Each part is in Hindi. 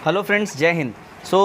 हेलो फ्रेंड्स, जय हिंद।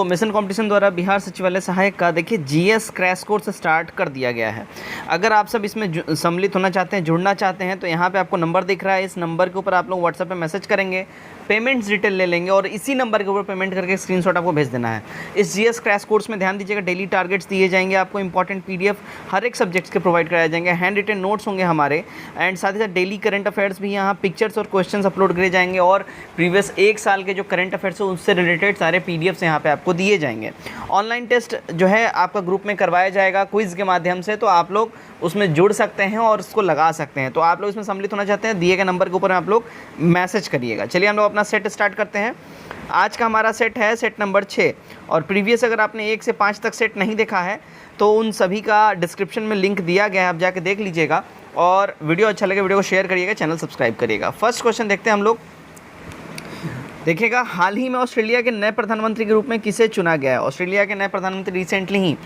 मिशन कंपटीशन द्वारा बिहार सचिवालय सहायक का देखिए जीएस क्रैश कोर्स स्टार्ट कर दिया गया है। अगर आप सब इसमें सम्मिलित होना चाहते हैं, जुड़ना चाहते हैं, तो यहाँ पे आपको नंबर दिख रहा है। इस नंबर के ऊपर आप लोग व्हाट्सएप पे मैसेज करेंगे, पेमेंट्स डिटेल ले लेंगे और इसी नंबर के ऊपर पेमेंट करके स्क्रीनशॉट आपको भेज देना है। इस जीएस क्रैश कोर्स में ध्यान दीजिएगा, डेली टारगेट्स दिए जाएंगे आपको, इंपॉर्टेंट पीडीएफ हर एक सब्जेक्ट्स के प्रोवाइड कराए जाएंगे, हैंड रिटन नोट्स होंगे हमारे, एंड साथ ही साथ डेली करंट अफेयर्स भी यहाँ पिक्चर्स और क्वेश्चंस अपलोड करे जाएंगे और प्रीवियस एक साल के जो करंट अफेयर्स है उससे रिलेटेड सारे पीडीएफ्स यहाँ पे आपको दिए जाएंगे। ऑनलाइन टेस्ट जो है आपका ग्रुप में करवाया जाएगा क्विज के माध्यम से, तो आप लोग उसमें जुड़ सकते हैं और उसको लगा सकते हैं। तो आप लोग इसमें सम्मिलित होना चाहते हैं, दिए गए नंबर के ऊपर आप लोग मैसेज करिएगा। चलिए हम लोग अपना सेट स्टार्ट करते हैं। आज का हमारा सेट है सेट नंबर 6 और प्रीवियस अगर आपने 1 से 5 तक सेट नहीं देखा है तो उन सभी का डिस्क्रिप्शन में लिंक दिया गया है, आप जाके देख लीजिएगा। और वीडियो अच्छा लगे वीडियो को शेयर करिएगा, चैनल सब्सक्राइब करिएगा। फर्स्ट क्वेश्चन देखते हैं हम लोग। देखिएगा, हाल ही में ऑस्ट्रेलिया के नए प्रधानमंत्री के रूप में किसे चुना गया है? ऑस्ट्रेलिया के नए प्रधानमंत्री रिसेंटली ही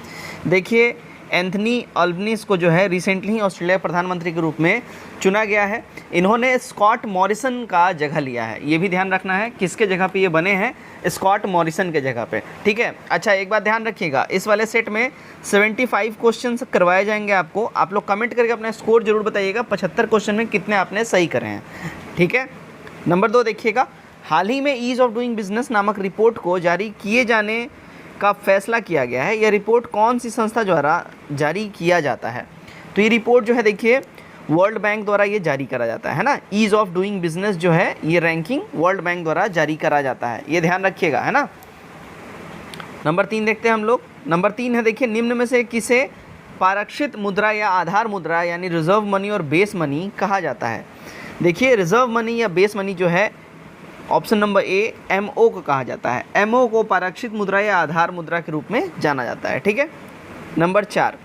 देखिए एंथनी अल्बनीज़ को जो है रिसेंटली ही ऑस्ट्रेलिया प्रधानमंत्री के रूप में चुना गया है। इन्होंने स्कॉट मॉरिसन का जगह लिया है। ये भी ध्यान रखना है किसके जगह पे ये बने हैं, स्कॉट मॉरिसन के जगह पे, ठीक है। अच्छा, एक बात ध्यान रखिएगा, इस वाले सेट में 75 क्वेश्चन करवाए जाएंगे आपको। आप लोग कमेंट करके अपना स्कोर जरूर बताइएगा, 75 क्वेश्चन में कितने आपने सही करे हैं, ठीक है। नंबर 2 देखिएगा, हाल ही में ईज़ ऑफ डूइंग बिजनेस नामक रिपोर्ट को जारी किए जाने का फैसला किया गया है। यह रिपोर्ट कौन सी संस्था द्वारा जारी किया जाता है? तो ये रिपोर्ट जो है देखिए वर्ल्ड बैंक द्वारा ये जारी करा जाता है ना। ईज़ ऑफ डूइंग बिजनेस जो है ये रैंकिंग वर्ल्ड बैंक द्वारा जारी करा जाता है, ये ध्यान रखिएगा, है ना। नंबर 3 देखते हैं हम लोग। नंबर 3 है देखिए, निम्न में से किसे पारक्षित मुद्रा या आधार मुद्रा यानी रिजर्व मनी और बेस मनी कहा जाता है? देखिए, रिजर्व मनी या बेस मनी जो है ऑप्शन नंबर ए एमओ को कहा जाता है। एमओ को पारक्षित मुद्रा या आधार मुद्रा के रूप में जाना जाता है, ठीक है। नंबर 4,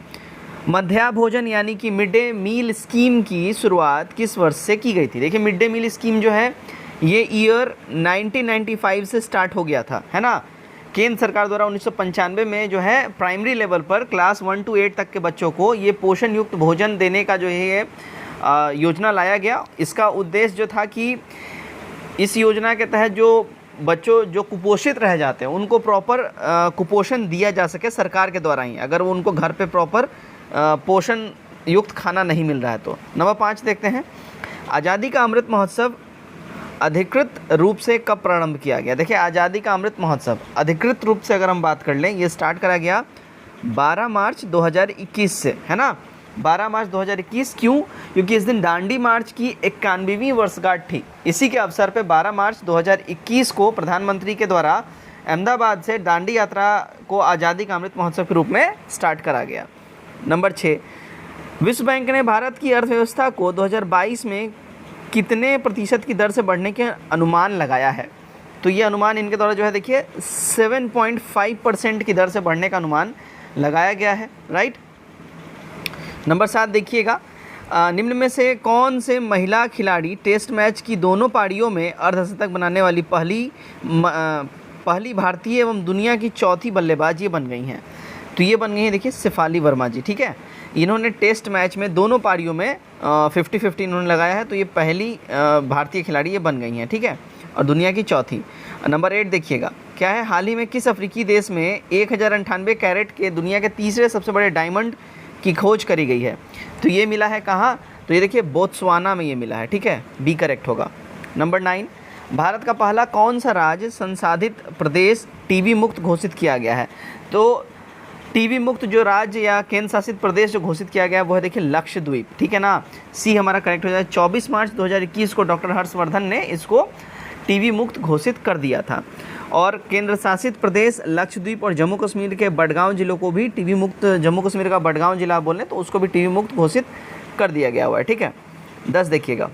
मध्याह्न भोजन यानी कि मिड डे मील स्कीम की शुरुआत किस वर्ष से की गई थी? देखिए, मिड डे मील स्कीम जो है ये ईयर 1995 से स्टार्ट हो गया था, है ना। केंद्र सरकार द्वारा 1995 में जो है प्राइमरी लेवल पर क्लास 1 to 8 तक के बच्चों को ये पोषण युक्त भोजन देने का जो है योजना लाया गया। इसका उद्देश्य जो था कि इस योजना के तहत जो बच्चों जो कुपोषित रह जाते हैं उनको प्रॉपर कुपोषण दिया जा सके सरकार के द्वारा ही, अगर वो उनको घर पे प्रॉपर पोषण युक्त खाना नहीं मिल रहा है तो। नंबर 5 देखते हैं, आज़ादी का अमृत महोत्सव अधिकृत रूप से कब प्रारंभ किया गया? देखिए, आज़ादी का अमृत महोत्सव अधिकृत रूप से अगर हम बात कर लें, ये स्टार्ट करा गया 12 मार्च 2021 से, है ना। 12 मार्च 2021 क्यों? क्योंकि इस दिन दांडी मार्च की 91वीं वर्षगांठ थी। इसी के अवसर पे 12 मार्च 2021 को प्रधानमंत्री के द्वारा अहमदाबाद से दांडी यात्रा को आज़ादी का अमृत महोत्सव के रूप में स्टार्ट करा गया। नंबर 6, विश्व बैंक ने भारत की अर्थव्यवस्था को 2022 में कितने प्रतिशत की दर से बढ़ने के अनुमान लगाया है? तो ये अनुमान इनके द्वारा जो है देखिए 7.5% की दर से बढ़ने का अनुमान लगाया गया है, राइट। नंबर 7 देखिएगा, निम्न में से कौन से महिला खिलाड़ी टेस्ट मैच की दोनों पारियों में अर्धशतक बनाने वाली पहली भारतीय एवं दुनिया की चौथी बल्लेबाज ये बन गई हैं? तो ये बन गई हैं देखिए शेफाली वर्मा जी, ठीक है। इन्होंने टेस्ट मैच में दोनों पारियों में 50-50 इन्होंने लगाया है, तो ये पहली भारतीय खिलाड़ी ये बन गई हैं, ठीक है, और दुनिया की चौथी। नंबर 8 देखिएगा, क्या है, हाल ही में किस अफ्रीकी देश में 1098 कैरेट के दुनिया के तीसरे सबसे बड़े डायमंड की खोज करी गई है? तो ये मिला है कहाँ? तो ये देखिए बोत्सवाना में ये मिला है, ठीक है, बी करेक्ट होगा। नंबर 9, भारत का पहला कौन सा राज्य संसाधित प्रदेश टीबी मुक्त घोषित किया गया है? तो टीबी मुक्त जो राज्य या केंद्र शासित प्रदेश जो घोषित किया गया है वो है देखिए लक्षद्वीप, ठीक है ना। सी हमारा करेक्ट हो जाए। 24 मार्च 2021 को डॉक्टर हर्षवर्धन ने इसको टीबी मुक्त घोषित कर दिया था। और केंद्र शासित प्रदेश लक्षद्वीप और जम्मू कश्मीर के बडगांव जिलों को भी टीबी मुक्त, जम्मू कश्मीर का बडगांव जिला बोलें तो उसको भी टीबी मुक्त घोषित कर दिया गया हुआ है, ठीक है। 10 देखिएगा,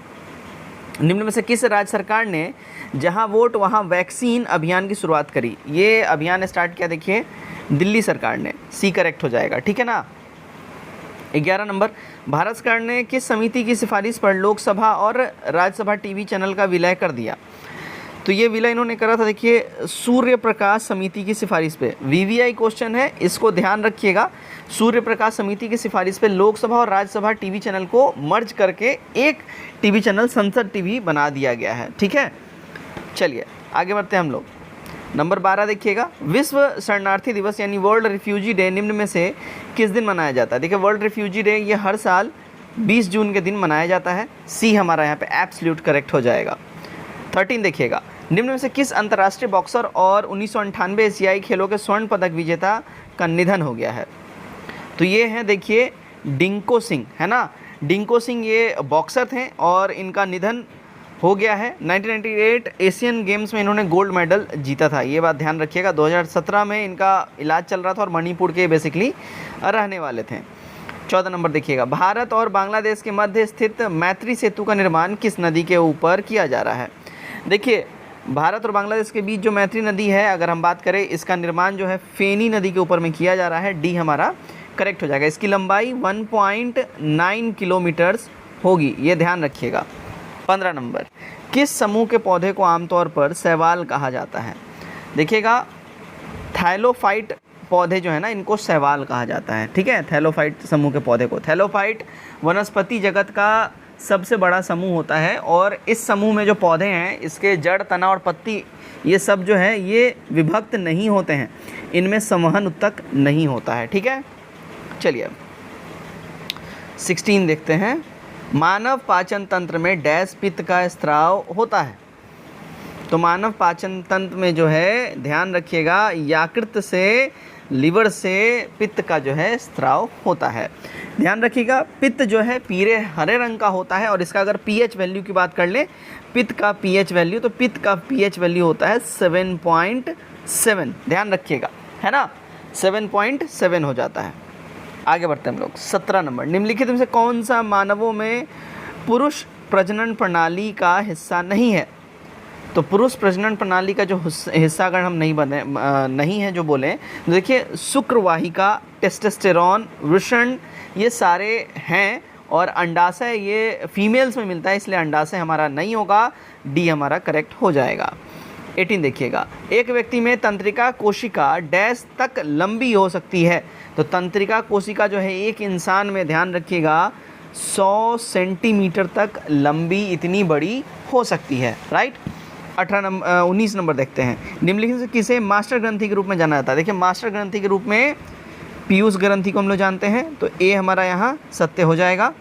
निम्न में से किस राज्य सरकार ने जहां वोट वहां वैक्सीन अभियान की शुरुआत करी? ये अभियान स्टार्ट किया देखिए दिल्ली सरकार ने, सी करेक्ट हो जाएगा, ठीक है ना। 11 नंबर, भारत सरकार ने किस समिति की सिफारिश पर लोकसभा और राज्यसभा टीवी चैनल का विलय कर दिया? तो ये विलय इन्होंने करा था देखिए सूर्य प्रकाश समिति की सिफारिश पे। वीवीआई क्वेश्चन है, इसको ध्यान रखिएगा। सूर्य प्रकाश समिति की सिफारिश पे लोकसभा और राज्यसभा टीवी चैनल को मर्ज करके एक टीवी चैनल संसद टीवी बना दिया गया है, ठीक है। चलिए आगे बढ़ते हैं हम लोग। नंबर 12 देखिएगा, विश्व शरणार्थी दिवस यानी वर्ल्ड रिफ्यूजी डे निम्न में से किस दिन मनाया जाता है? देखिए वर्ल्ड रिफ्यूजी डे ये हर साल 20 जून के दिन मनाया जाता है। सी हमारा यहाँ पे एब्सोल्यूट करेक्ट हो जाएगा। 13 देखिएगा, निम्न में से किस अंतर्राष्ट्रीय बॉक्सर और 1998 एशियाई खेलों के स्वर्ण पदक विजेता का निधन हो गया है? तो ये है देखिए डिंको सिंह, है ना। डिंको सिंह ये बॉक्सर थे और इनका निधन हो गया है। 1998 एशियन गेम्स में इन्होंने गोल्ड मेडल जीता था, ये बात ध्यान रखिएगा। 2017 में इनका इलाज चल रहा था और मणिपुर के बेसिकली रहने वाले थे। 14 नंबर देखिएगा, भारत और बांग्लादेश के मध्य स्थित मैत्री सेतु का निर्माण किस नदी के ऊपर किया जा रहा है? देखिए भारत और बांग्लादेश के बीच जो मैत्री नदी है, अगर हम बात करें, इसका निर्माण जो है फेनी नदी के ऊपर में किया जा रहा है। डी हमारा करेक्ट हो जाएगा। इसकी लंबाई 1.9 किलोमीटर्स होगी, ये ध्यान रखिएगा। 15 नंबर, किस समूह के पौधे को आमतौर पर शैवाल कहा जाता है? देखिएगा थैलोफाइट पौधे जो है ना, इनको शैवाल कहा जाता है, ठीक है। थैलोफाइट समूह के पौधे को, थैलोफाइट वनस्पति जगत का सबसे बड़ा समूह होता है और इस समूह में जो पौधे हैं, इसके जड़, तना और पत्ती, ये सब जो है ये विभक्त नहीं होते हैं, इनमें संवहन उत्तक नहीं होता है, ठीक है। चलिए 16 देखते हैं, मानव पाचन तंत्र में डैश पित्त का स्राव होता है? तो मानव पाचन तंत्र में जो है ध्यान रखिएगा, यकृत से, लिवर से पित्त का जो है स्राव होता है। ध्यान रखिएगा, पित्त जो है पीले हरे रंग का होता है और इसका अगर पीएच वैल्यू की बात कर लें, पित्त का पीएच वैल्यू, तो पित्त का पीएच वैल्यू होता है 7.7, ध्यान रखिएगा, है ना, 7.7 हो जाता है। आगे बढ़ते हैं हम लोग। 17 नंबर, निम्नलिखित में से कौन सा मानवों में पुरुष प्रजनन प्रणाली का हिस्सा नहीं है? तो पुरुष प्रजनन प्रणाली का जो हिस्सा अगर हम नहीं है जो बोलें, तो देखिए शुक्रवाहिका, टेस्टोस्टेरोन, वृषण, ये सारे हैं और अंडाशय ये फीमेल्स में मिलता है, इसलिए अंडाशय हमारा नहीं होगा। डी हमारा करेक्ट हो जाएगा। 18 देखिएगा, एक व्यक्ति में तंत्रिका कोशिका डैश तक लंबी हो सकती है? तो तंत्रिका कोशिका जो है एक इंसान में, ध्यान रखिएगा, 100 सेंटीमीटर तक लंबी, इतनी बड़ी हो सकती है, राइट। 19 नंबर देखते हैं, निम्नलिखित से किसे मास्टर ग्रंथि के रूप में जाना जाता है? देखिए मास्टर ग्रंथि के रूप में पीयूष ग्रंथि को हम लोग जानते हैं, तो ए हमारा यहाँ सत्य हो जाएगा।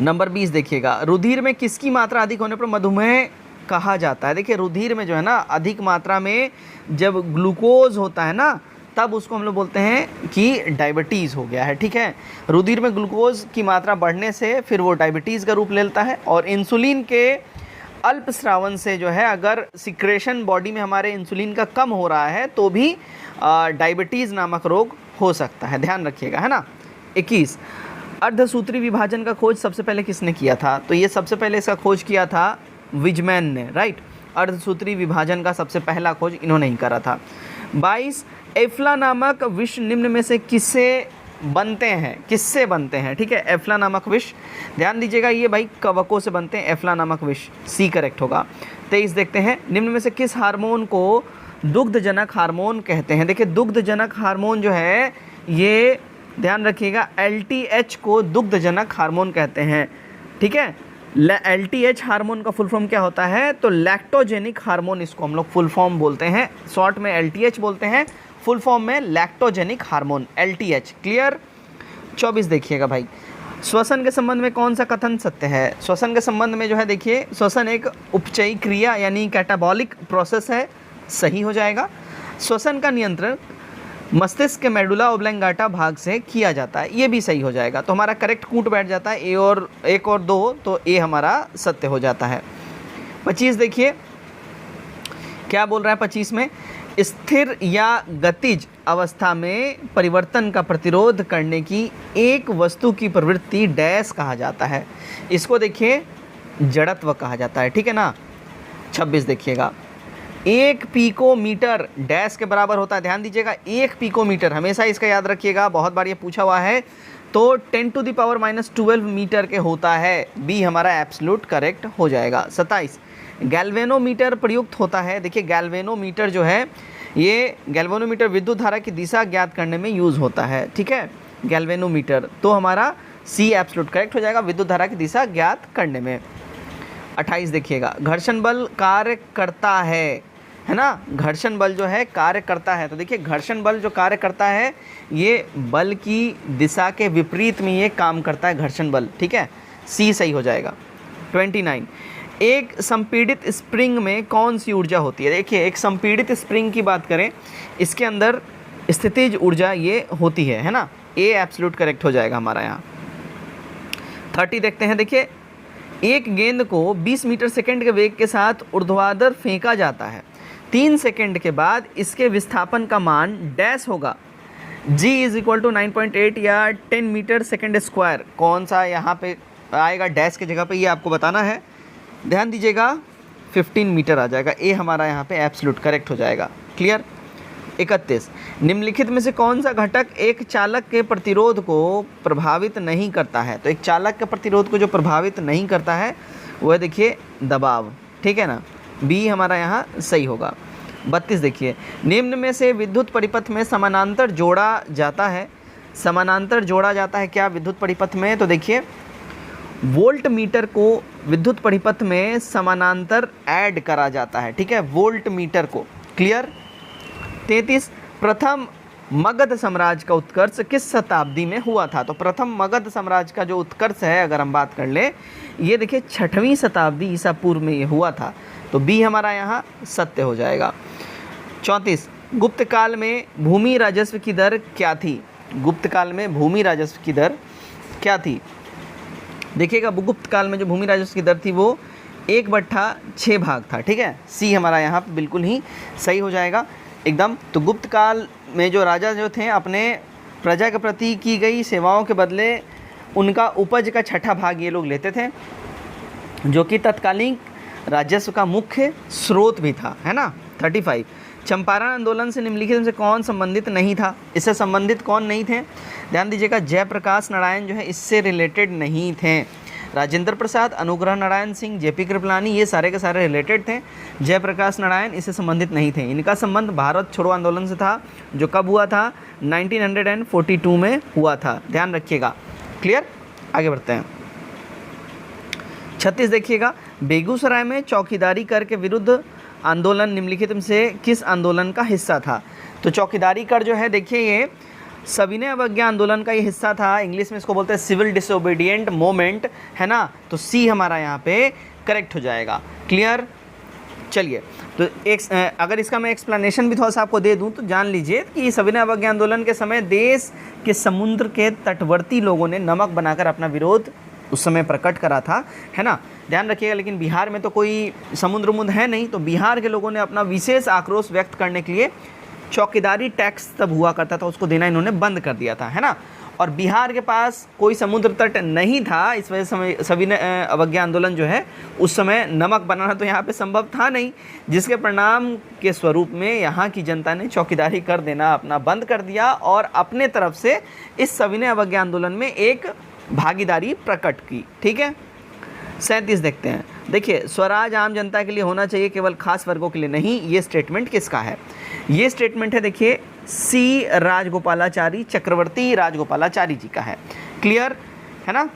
नंबर 20 देखिएगा, रुधिर में किसकी मात्रा अधिक होने पर मधुमेह कहा जाता है? देखिए रुधिर में जो है ना अधिक मात्रा में जब ग्लूकोज होता है ना, तब उसको हम लोग बोलते हैं कि डायबिटीज़ हो गया है, ठीक है। रुधिर में ग्लूकोज की मात्रा बढ़ने से फिर वो डायबिटीज़ का रूप लेता है और इंसुलिन के अल्प स्रावन से जो है, अगर सिक्रेशन बॉडी में हमारे इंसुलिन का कम हो रहा है तो भी डायबिटीज़ नामक रोग हो सकता है, ध्यान रखिएगा, है ना। 21, अर्धसूत्री विभाजन का खोज सबसे पहले किसने किया था? तो ये सबसे पहले इसका खोज किया था विजमैन ने, राइट। अर्धसूत्री विभाजन का सबसे पहला खोज इन्होंने ही करा था। 22, एफ्ला नामक विष निम्न में से किससे बनते हैं? ठीक है, एफ्ला नामक विष, ध्यान दीजिएगा, ये भाई कवकों से बनते हैं, एफ्ला नामक विष, सी करेक्ट होगा। 23 देखते हैं, निम्न में से किस हार्मोन को दुग्धजनक हार्मोन कहते हैं? देखिए दुग्धजनक हार्मोन जो है ये ध्यान रखिएगा, LTH को दुग्धजनक हार्मोन कहते हैं, ठीक है। LTH हार्मोन का फुल फॉर्म क्या होता है? तो लैक्टोजेनिक हार्मोन, इसको हम लोग फुल फॉर्म बोलते हैं, शॉर्ट में LTH बोलते हैं, फुल फॉर्म में लैक्टोजेनिक हार्मोन, LTH, क्लियर। 24 देखिएगा भाई, श्वसन के संबंध में कौन सा कथन सत्य है? श्वसन के संबंध में जो है देखिए, श्वसन एक उपचयी क्रिया यानी कैटाबॉलिक प्रोसेस है, सही हो जाएगा। श्वसन का नियंत्रण मस्तिष्क के मेडुला ओब्लंगाटा भाग से किया जाता है, ये भी सही हो जाएगा। तो हमारा करेक्ट कूट बैठ जाता है, एक और 2, तो ए हमारा सत्य हो जाता है। 25 देखिए क्या बोल रहा है 25 में, स्थिर या गतिज अवस्था में परिवर्तन का प्रतिरोध करने की एक वस्तु की प्रवृत्ति डैश कहा जाता है? इसको देखिए जड़त्व कहा जाता है, ठीक है ना। 26 देखिएगा, 1 पिकोमीटर डैश के बराबर होता है? ध्यान दीजिएगा, 1 पिकोमीटर, हमेशा इसका याद रखिएगा, बहुत बार ये पूछा हुआ है, तो 10⁻⁻12 मीटर के होता है। बी हमारा एब्सोल्यूट करेक्ट हो जाएगा। 27, गैल्वेनोमीटर प्रयुक्त होता है? देखिए गैल्वेनोमीटर जो है, ये गैल्वेनोमीटर विद्युत धारा की दिशा ज्ञात करने में यूज़ होता है, ठीक है, गैल्वेनोमीटर, तो हमारा सी एब्सोल्यूट करेक्ट हो जाएगा, विद्युत धारा की दिशा ज्ञात करने में। 28 देखिएगा, घर्षण बल कार्य करता है है ना, घर्षण बल जो है कार्य करता है। तो देखिए घर्षण बल जो कार्य करता है ये बल की दिशा के विपरीत में ये काम करता है घर्षण बल, ठीक है, सी सही हो जाएगा। 29, एक संपीड़ित स्प्रिंग में कौन सी ऊर्जा होती है? देखिए एक संपीड़ित स्प्रिंग की बात करें, इसके अंदर स्थितिज ऊर्जा ये होती है ना, ए एब्सोल्यूट करेक्ट हो जाएगा हमारा यहाँ। 30 देखते हैं। देखिए एक गेंद को 20 मीटर सेकंड के वेग के साथ ऊर्ध्वाधर फेंका जाता है, 3 सेकंड के बाद इसके विस्थापन का मान डैश होगा, g इज इक्वल टू 9.8 या 10 मीटर सेकंड स्क्वायर। कौन सा यहाँ पे आएगा डैश की जगह पे, ये आपको बताना है, ध्यान दीजिएगा। 15 मीटर आ जाएगा, ए हमारा यहाँ पे एब्सोल्यूट करेक्ट हो जाएगा। क्लियर। 31, निम्नलिखित में से कौन सा घटक एक चालक के प्रतिरोध को प्रभावित नहीं करता है? तो एक चालक के प्रतिरोध को जो प्रभावित नहीं करता है वह देखिए दबाव, ठीक है ना, बी हमारा यहाँ सही होगा। 32 देखिए, निम्न में से विद्युत परिपथ में समानांतर जोड़ा जाता है, समानांतर जोड़ा जाता है क्या विद्युत परिपथ में? तो देखिए वोल्ट मीटर को विद्युत परिपथ में समानांतर ऐड करा जाता है, ठीक है, वोल्ट मीटर को। क्लियर। 33, प्रथम मगध साम्राज्य का उत्कर्ष किस शताब्दी में हुआ था? तो प्रथम मगध साम्राज्य का जो उत्कर्ष है अगर हम बात कर ले, ये देखिए 6वीं शताब्दी ईसा पूर्व में ये हुआ था, तो बी हमारा यहाँ सत्य हो जाएगा। 34, गुप्त काल में भूमि राजस्व की दर क्या थी? गुप्त काल में भूमि राजस्व की दर क्या थी? देखिएगा गुप्त काल में जो भूमि राजस्व की दर थी वो 1/6 भाग था, ठीक है, सी हमारा यहाँ पे बिल्कुल ही सही हो जाएगा एकदम। तो गुप्त काल में जो राजा जो थे अपने प्रजा के प्रति की गई सेवाओं के बदले उनका उपज का 6ठा भाग ये लोग लेते थे, जो कि तत्कालीन राजस्व का मुख्य स्रोत भी था, है ना। 35, चंपारण आंदोलन से निम्नलिखित में से कौन संबंधित नहीं था? इससे संबंधित कौन नहीं थे? ध्यान दीजिएगा, जयप्रकाश नारायण जो है इससे रिलेटेड नहीं थे। राजेंद्र प्रसाद, अनुग्रह नारायण सिंह, जेपी कृपलानी, ये सारे के सारे रिलेटेड थे। जयप्रकाश नारायण इससे संबंधित नहीं थे। इनका संबंध भारत छोड़ो आंदोलन से था, जो कब हुआ था? 1942 में हुआ था, ध्यान रखिएगा। क्लियर। आगे बढ़ते हैं। 36 देखिएगा, बेगूसराय में चौकीदारी कर के विरुद्ध आंदोलन निम्नलिखित में से किस आंदोलन का हिस्सा था? तो चौकीदारी कर जो है देखिए ये सविनय अवज्ञा आंदोलन का ये हिस्सा था, इंग्लिश में इसको बोलते हैं सिविल डिसोबीडिएंट मोमेंट, है ना। तो सी हमारा यहाँ पे करेक्ट हो जाएगा। क्लियर। चलिए, तो एक अगर इसका मैं एक्सप्लेनेशन भी थोड़ा सा आपको दे दूं तो जान लीजिए कि सविनय अवज्ञा आंदोलन के समय देश के समुद्र के तटवर्ती लोगों ने नमक बनाकर अपना विरोध उस समय प्रकट करा था, है ना, ध्यान रखिएगा। लेकिन बिहार में तो कोई समुद्र मुद्र है नहीं, तो बिहार के लोगों ने अपना विशेष आक्रोश व्यक्त करने के लिए चौकीदारी टैक्स तब हुआ करता था, उसको देना इन्होंने बंद कर दिया था, है ना। और बिहार के पास कोई समुद्र तट नहीं था, इस वजह से सविनय अवज्ञा आंदोलन जो है उस समय नमक बनाना तो यहाँ पे संभव था नहीं, जिसके परिणाम के स्वरूप में यहाँ की जनता ने चौकीदारी कर देना अपना बंद कर दिया और अपने तरफ से इस सविनय अवज्ञा आंदोलन में एक भागीदारी प्रकट की, ठीक है। 37 देखते हैं। देखिए, स्वराज आम जनता के लिए होना चाहिए, केवल खास वर्गों के लिए नहीं। ये स्टेटमेंट किसका है? ये स्टेटमेंट है देखिए सी राजगोपालाचारी, चक्रवर्ती राजगोपालाचारी जी का है। क्लियर है ना।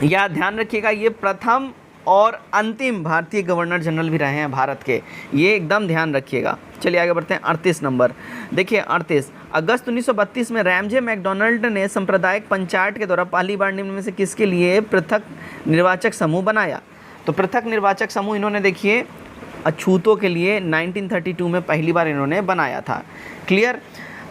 या ध्यान रखिएगा, ये प्रथम और अंतिम भारतीय गवर्नर जनरल भी रहे हैं भारत के, ये एकदम ध्यान रखिएगा। चलिए आगे बढ़ते हैं। 38 नंबर देखिए। 38, अगस्त 1932 में रैमजे मैकडोनाल्ड ने सांप्रदायिक पंचायत के द्वारा पहली बार निम्न में से किसके लिए पृथक निर्वाचक समूह बनाया? तो पृथक निर्वाचक समूह इन्होंने देखिए अछूतों के लिए 1932 में पहली बार इन्होंने बनाया था। क्लियर।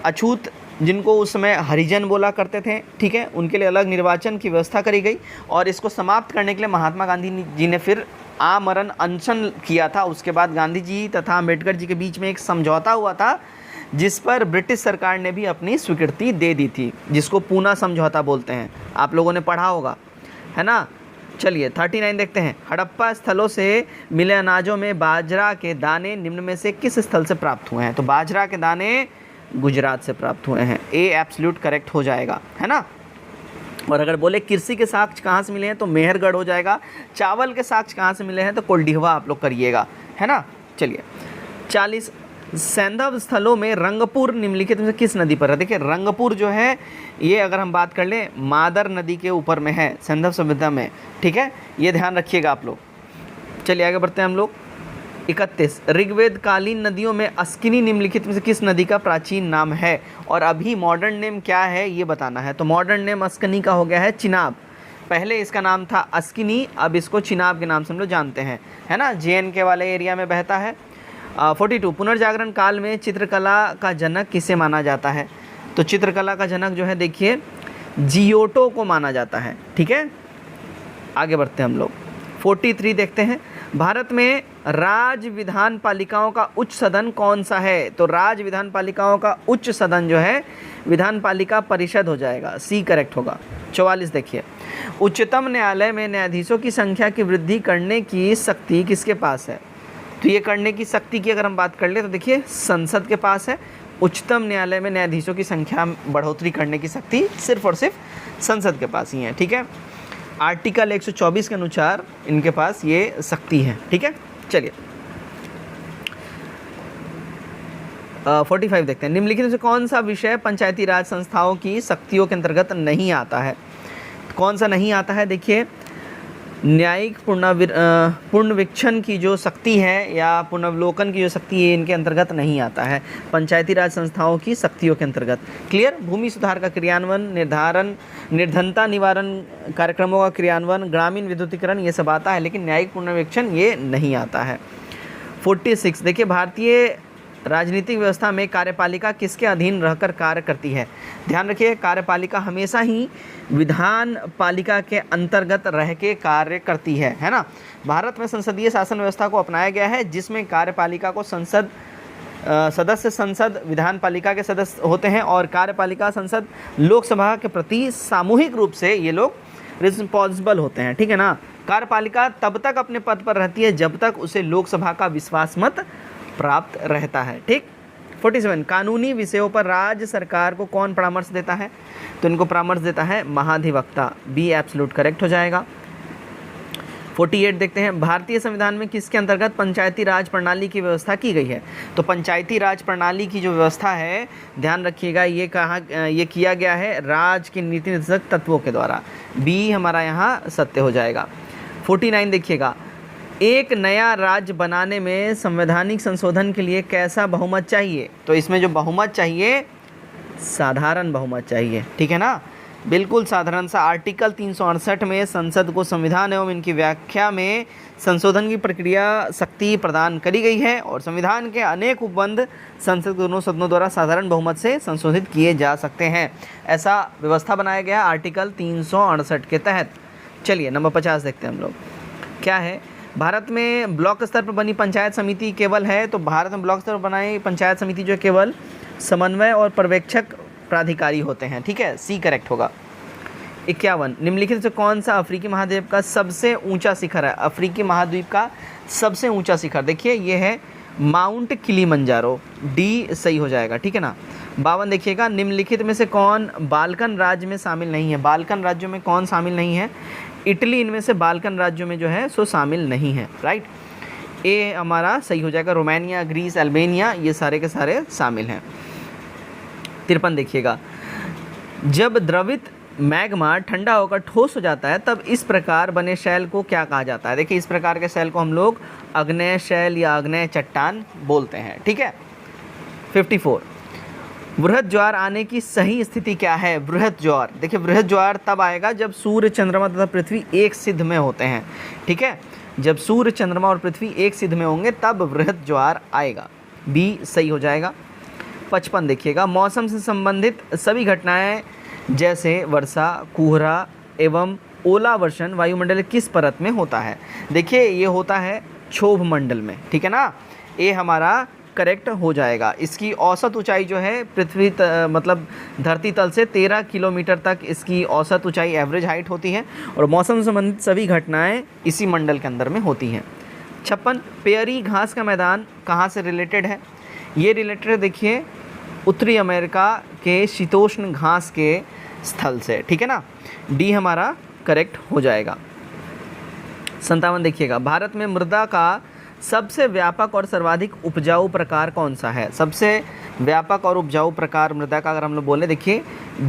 अछूत जिनको उस समय हरिजन बोला करते थे, ठीक है, उनके लिए अलग निर्वाचन की व्यवस्था करी गई और इसको समाप्त करने के लिए महात्मा गांधी जी ने फिर आमरण अनशन किया था। उसके बाद गांधी जी तथा अम्बेडकर जी के बीच में एक समझौता हुआ था, जिस पर ब्रिटिश सरकार ने भी अपनी स्वीकृति दे दी थी, जिसको पूना समझौता बोलते हैं, आप लोगों ने पढ़ा होगा, है ना। चलिए 39 देखते हैं। हड़प्पा स्थलों से मिले अनाजों में बाजरा के दाने निम्न में से किस स्थल से प्राप्त हुए हैं? तो बाजरा के दाने गुजरात से प्राप्त हुए हैं, ए एब्सोल्यूट करेक्ट हो जाएगा, है ना। और अगर बोले कृषि के साक्ष्य कहाँ से मिले हैं तो मेहरगढ़ हो जाएगा। चावल के साक्ष्य कहाँ से मिले हैं तो कोल्डिहवा आप लोग करिएगा, है ना। चलिए 40, सैंधव स्थलों में रंगपुर निम्नलिखित में से किस नदी पर है? देखिए रंगपुर जो है ये अगर हम बात कर लें मादर नदी के ऊपर में है सैंधव सभ्यता में, ठीक है, ये ध्यान रखिएगा आप लोग। चलिए आगे बढ़ते हैं हम लोग। 31 ऋग्वेद कालीन नदियों में अस्किनी निम्नलिखित में से किस नदी का प्राचीन नाम है, और अभी मॉडर्न नेम क्या है ये बताना है। तो मॉडर्न नेम अस्किनी का हो गया है चिनाब। पहले इसका नाम था अस्किनी, अब इसको चिनाब के नाम से हम लोग जानते हैं, है ना, JNK वाले एरिया में बहता है। 42 पुनर्जागरण काल में चित्रकला का जनक किसे माना जाता है। तो चित्रकला का जनक जो है देखिए जियोटो को माना जाता है। ठीक है, आगे बढ़ते हैं हम लोग। 43 देखते हैं, भारत में राज्य विधान पालिकाओं का उच्च सदन कौन सा है। तो राज्य विधान पालिकाओं का उच्च सदन जो है विधान पालिका परिषद हो जाएगा, सी करेक्ट होगा। 44 देखिए, उच्चतम न्यायालय में न्यायाधीशों की संख्या की वृद्धि करने की शक्ति किसके पास है। तो ये करने की शक्ति की अगर हम बात कर ले तो देखिए संसद के पास है। उच्चतम न्यायालय में न्यायाधीशों की संख्या बढ़ोतरी करने की शक्ति सिर्फ और सिर्फ संसद के पास ही है। ठीक है, आर्टिकल 124 के अनुसार इनके पास ये शक्ति है। ठीक है, चलिए 45 देखते हैं, निम्नलिखित में से कौन सा विषय पंचायती राज संस्थाओं की शक्तियों के अंतर्गत नहीं आता है। कौन सा नहीं आता है, देखिए न्यायिक पुनर्वीक्षण की जो शक्ति है या पुनर्वलोकन की जो शक्ति है इनके अंतर्गत नहीं आता है पंचायती राज संस्थाओं की शक्तियों के अंतर्गत। क्लियर, भूमि सुधार का क्रियान्वयन, निर्धनता निवारण कार्यक्रमों का क्रियान्वयन, ग्रामीण विद्युतीकरण ये सब आता है, लेकिन न्यायिक पुनर्वीक्षण ये नहीं आता है। 46 देखिए, भारतीय राजनीतिक व्यवस्था में कार्यपालिका किसके अधीन रहकर कार्य करती है। ध्यान रखिए, कार्यपालिका हमेशा ही विधान पालिका के अंतर्गत रह के कार्य करती है ना। भारत में संसदीय शासन व्यवस्था को अपनाया गया है जिसमें कार्यपालिका को सदस्य संसद विधान पालिका के सदस्य होते हैं और कार्यपालिका संसद लोकसभा के प्रति सामूहिक रूप से ये लोग रिस्पॉन्सिबल होते हैं। ठीक है ना, कार्यपालिका तब तक अपने पद पर रहती है जब तक उसे लोकसभा का विश्वास मत प्राप्त रहता है। ठीक, 47 कानूनी विषयों पर राज्य सरकार को कौन परामर्श देता है। तो इनको परामर्श देता है महाधिवक्ता, बी एब्सोल्यूट करेक्ट हो जाएगा। 48 देखते हैं, भारतीय संविधान में किसके अंतर्गत पंचायती राज प्रणाली की व्यवस्था की गई है। तो पंचायती राज प्रणाली की जो व्यवस्था है ध्यान रखिएगा ये किया गया है राज्य के नीति निर्देशक तत्वों के द्वारा, बी हमारा यहाँ सत्य हो जाएगा। 49 देखिएगा, एक नया राज्य बनाने में संवैधानिक संशोधन के लिए कैसा बहुमत चाहिए। तो इसमें जो बहुमत चाहिए साधारण बहुमत चाहिए। ठीक है ना, बिल्कुल साधारण सा। आर्टिकल 368 में संसद को संविधान एवं इनकी व्याख्या में संशोधन की प्रक्रिया शक्ति प्रदान करी गई है और संविधान के अनेक उपबंध संसद के दोनों सदनों द्वारा साधारण बहुमत से संशोधित किए जा सकते हैं। ऐसा व्यवस्था बनाया गया आर्टिकल 368 के तहत। चलिए नंबर 50 देखते हैं हम लोग, क्या है। भारत में ब्लॉक स्तर पर बनी पंचायत समिति केवल है। तो भारत में ब्लॉक स्तर पर बनाई पंचायत समिति जो है केवल समन्वय और पर्यवेक्षक प्राधिकारी होते हैं। ठीक है, सी करेक्ट होगा। 51 निम्नलिखित से कौन सा अफ्रीकी महाद्वीप का सबसे ऊंचा शिखर है। अफ्रीकी महाद्वीप का सबसे ऊंचा शिखर देखिए ये है माउंट किलिमंजारो, डी सही हो जाएगा। ठीक है ना। 52 देखिएगा, निम्नलिखित में से कौन बाल्कन राज्य में शामिल नहीं है। बाल्कन राज्यों में कौन शामिल नहीं है। इटली इनमें से बाल्कन राज्यों में जो है सो शामिल नहीं है। राइट, ए हमारा सही हो जाएगा। रोमानिया, ग्रीस, अल्बेनिया ये सारे के सारे शामिल हैं। 53 देखिएगा, जब द्रवित मैग्मा ठंडा होकर ठोस हो जाता है तब इस प्रकार बने शैल को क्या कहा जाता है। देखिए इस प्रकार के शैल को हम लोग आग्नेय शैल या आग्नेय चट्टान बोलते हैं। ठीक है। 54 बृहद ज्वार आने की सही स्थिति क्या है। बृहद ज्वार देखिए, बृहद ज्वार तब आएगा जब सूर्य, चंद्रमा तथा पृथ्वी एक सिध में होते हैं। ठीक है, जब सूर्य, चंद्रमा और पृथ्वी एक सिध में होंगे तब बृहद ज्वार आएगा, बी सही हो जाएगा। 55 देखिएगा, मौसम से संबंधित सभी घटनाएं जैसे वर्षा, कोहरा एवं ओलावर्षण वायुमंडल किस परत में होता है। देखिए ये होता है क्षोभ मंडल में। ठीक है ना, ये हमारा करेक्ट हो जाएगा। इसकी औसत ऊंचाई जो है पृथ्वी मतलब धरती तल से 13 किलोमीटर तक इसकी औसत ऊंचाई एवरेज हाइट होती है और मौसम से संबंधित सभी घटनाएं इसी मंडल के अंदर में होती हैं। 56 पेयरी घास का मैदान कहाँ से रिलेटेड है। ये रिलेटेड है देखिए उत्तरी अमेरिका के शीतोष्ण घास के स्थल से। ठीक है ना, डी हमारा करेक्ट हो जाएगा। 57 देखिएगा, भारत में मृदा का सबसे व्यापक और सर्वाधिक उपजाऊ प्रकार कौन सा है। सबसे व्यापक और उपजाऊ प्रकार मृदा का अगर हम लोग बोले, देखिए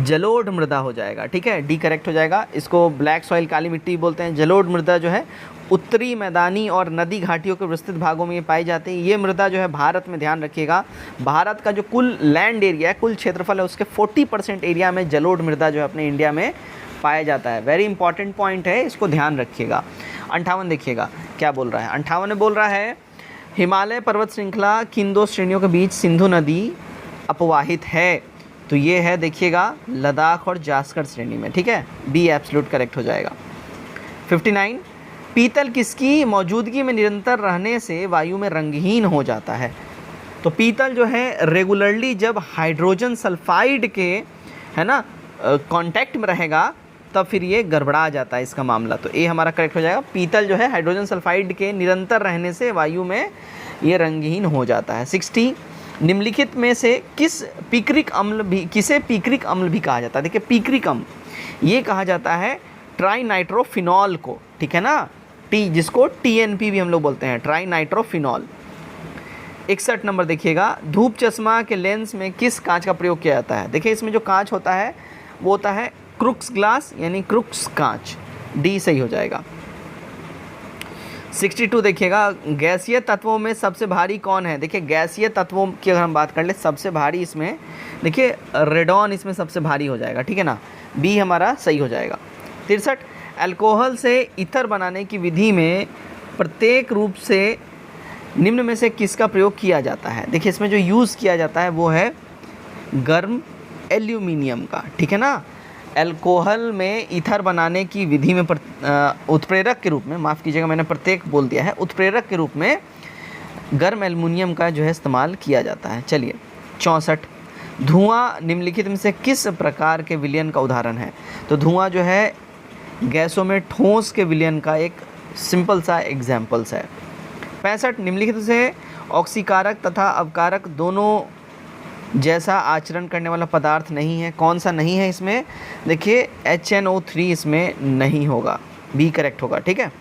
जलोढ़ मृदा हो जाएगा, ठीक है, डी करेक्ट हो जाएगा। इसको ब्लैक सॉइल, काली मिट्टी बोलते हैं। जलोढ़ मृदा जो है उत्तरी मैदानी और नदी घाटियों के विस्तृत भागों में ये पाई जाती है। ये मृदा जो है भारत में, ध्यान रखिएगा, भारत का जो कुल लैंड एरिया है, कुल क्षेत्रफल है, उसके 40% एरिया में जलोढ़ मृदा जो है अपने इंडिया में पाया जाता है। वेरी इंपॉर्टेंट पॉइंट है, इसको ध्यान रखिएगा। 58 देखिएगा क्या बोल रहा है। 58 में बोल रहा है हिमालय पर्वत श्रृंखला किन दो श्रेणियों के बीच सिंधु नदी अपवाहित है? तो ये है, देखिएगा, लद्दाख और जास्कर श्रेणी में, ठीक है, बी एब्सोल्यूट करेक्ट हो जाएगा। 59 पीतल किसकी मौजूदगी में निरंतर रहने से वायु में रंगहीन हो जाता है? तो पीतल जो है रेगुलरली जब हाइड्रोजन सल्फाइड के, है ना, कांटेक्ट में रहेगा तब फिर ये गड़बड़ा जाता है इसका मामला। तो ए हमारा करेक्ट हो जाएगा। पीतल जो है हाइड्रोजन सल्फाइड के निरंतर रहने से वायु में ये रंगहीन हो जाता है। 60 निम्नलिखित में से किसे पिक्रिक अम्ल भी कहा जाता है? देखिए पिक्रिक अम्ल ये कहा जाता है ट्राई नाइट्रोफिनॉल को, ठीक है ना, जिसको TNP भी हम लोग बोलते हैं, ट्राई नाइट्रोफिनॉल। 61 नंबर देखिएगा, धूप चश्मा के लेंस में किस कांच का प्रयोग किया जाता है? देखिए इसमें जो कांच होता है वो होता है क्रुक्स ग्लास, यानी क्रुक्स कांच, डी सही हो जाएगा। 62 देखिएगा, गैसीय तत्वों में सबसे भारी कौन है? देखिए गैसीय तत्वों की अगर हम बात कर ले, सबसे भारी इसमें देखिए रेडॉन इसमें सबसे भारी हो जाएगा, ठीक है ना, बी हमारा सही हो जाएगा। 63 अल्कोहल से ईथर बनाने की विधि में प्रत्येक रूप से निम्न में से किसका प्रयोग किया जाता है? देखिए इसमें जो यूज़ किया जाता है वो है गर्म एल्यूमिनियम का, ठीक है ना। अल्कोहल में ईथर बनाने की विधि में उत्प्रेरक के रूप में, माफ़ कीजिएगा मैंने प्रत्येक बोल दिया है, उत्प्रेरक के रूप में गर्म एल्युमिनियम का जो है इस्तेमाल किया जाता है। चलिए 64 धुआं निम्नलिखित में से किस प्रकार के विलयन का उदाहरण है? तो धुआं जो है गैसों में ठोस के विलयन का एक सिंपल सा एग्जाम्पल्स है। 65 निम्नलिखित से ऑक्सीकारक तथा अवकारक दोनों जैसा आचरण करने वाला पदार्थ नहीं है। कौन सा नहीं है इसमें? देखिए HNO3 इसमें नहीं होगा, बी करेक्ट होगा, ठीक है।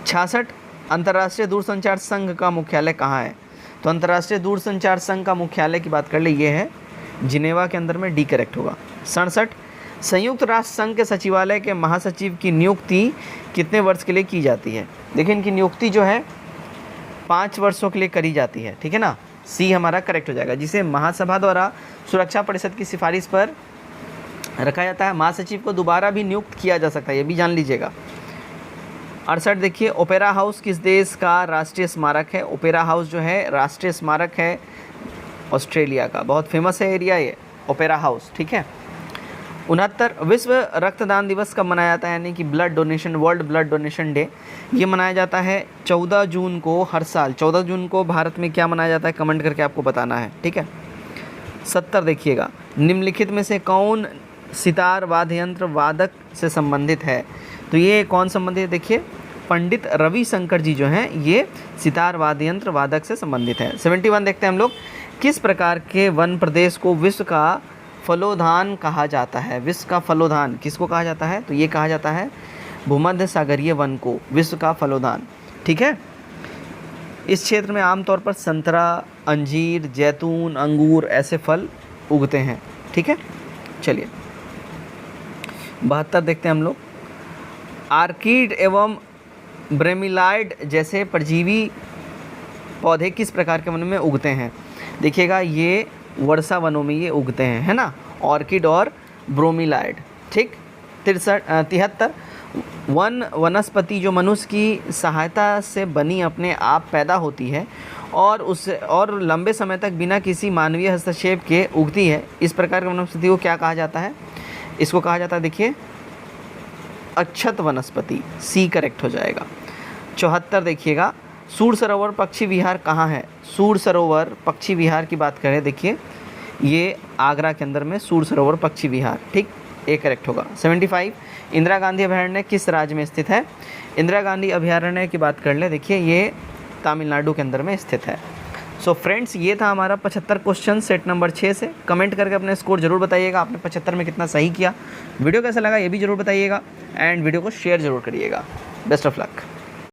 66 अंतर्राष्ट्रीय दूरसंचार संघ का मुख्यालय कहाँ है? तो अंतर्राष्ट्रीय दूरसंचार संघ का मुख्यालय की बात कर ले, ये है जिनेवा के अंदर में, डी करेक्ट होगा। 67 संयुक्त राष्ट्र संघ के सचिवालय के महासचिव की नियुक्ति कितने वर्ष के लिए की जाती है? देखिए इनकी नियुक्ति जो है 5 वर्षों के लिए करी जाती है, ठीक है ना, सी हमारा करेक्ट हो जाएगा, जिसे महासभा द्वारा सुरक्षा परिषद की सिफारिश पर रखा जाता है। महासचिव को दोबारा भी नियुक्त किया जा सकता है, ये भी जान लीजिएगा। 68 देखिए, ओपेरा हाउस किस देश का राष्ट्रीय स्मारक है? ओपेरा हाउस जो है राष्ट्रीय स्मारक है ऑस्ट्रेलिया का, बहुत फेमस है एरिया ये ओपेरा हाउस, ठीक है। 69 विश्व रक्तदान दिवस कब मनाया जाता है? यानी कि blood donation, world blood donation day, ये मनाया जाता है 14 जून को हर साल। 14 जून को भारत में क्या मनाया जाता है? कमेंट करके आपको बताना है, ठीक है। 70 देखिएगा, निम्नलिखित में से कौन सितार वाद्य यंत्र वादक से संबंधित है? तो ये कौन संबंधित है? देखिए पंडित रविशंकर जी जो हैं ये सितार वाद्य यंत्र वादक से संबंधित है। 71 देखते हैं हम लोग, किस प्रकार के वन प्रदेश को विश्व का फलोधान कहा जाता है? विश्व का फलोधान किसको कहा जाता है? तो ये कहा जाता है भूमध्य सागरीय वन को विश्व का फलोधान, ठीक है। इस क्षेत्र में आमतौर पर संतरा, अंजीर, जैतून, अंगूर ऐसे फल उगते हैं, ठीक है। चलिए 72 देखते हैं हम लोग, आर्किड एवं ब्रेमिलाइड जैसे परजीवी पौधे किस प्रकार के वन में उगते हैं? देखिएगा ये वर्षा वनों में ये उगते हैं, है ना, ऑर्किड और ब्रोमिलाइड, ठीक। 73 वनस्पति जो मनुष्य की सहायता से बनी अपने आप पैदा होती है और लंबे समय तक बिना किसी मानवीय हस्तक्षेप के उगती है, इस प्रकार की वनस्पति को क्या कहा जाता है? इसको कहा जाता है, देखिए अक्षत वनस्पति, सी करेक्ट हो जाएगा। 74 देखिएगा, सूर सरोवर पक्षी विहार कहाँ है? सूर सरोवर पक्षी विहार की बात करें, देखिए ये आगरा के अंदर में सूर सरोवर पक्षी विहार, ठीक, ए करेक्ट होगा। 75 इंदिरा गांधी अभयारण्य किस राज्य में स्थित है? इंदिरा गांधी अभयारण्य की बात कर ले, देखिए ये तमिलनाडु के अंदर में स्थित है। सो फ्रेंड्स, ये था हमारा 75 क्वेश्चन सेट नंबर 6 से। कमेंट करके अपने स्कोर जरूर बताइएगा, आपने 75 में कितना सही किया। वीडियो कैसा लगा ये भी जरूर बताइएगा एंड वीडियो को शेयर जरूर करिएगा। Best of luck.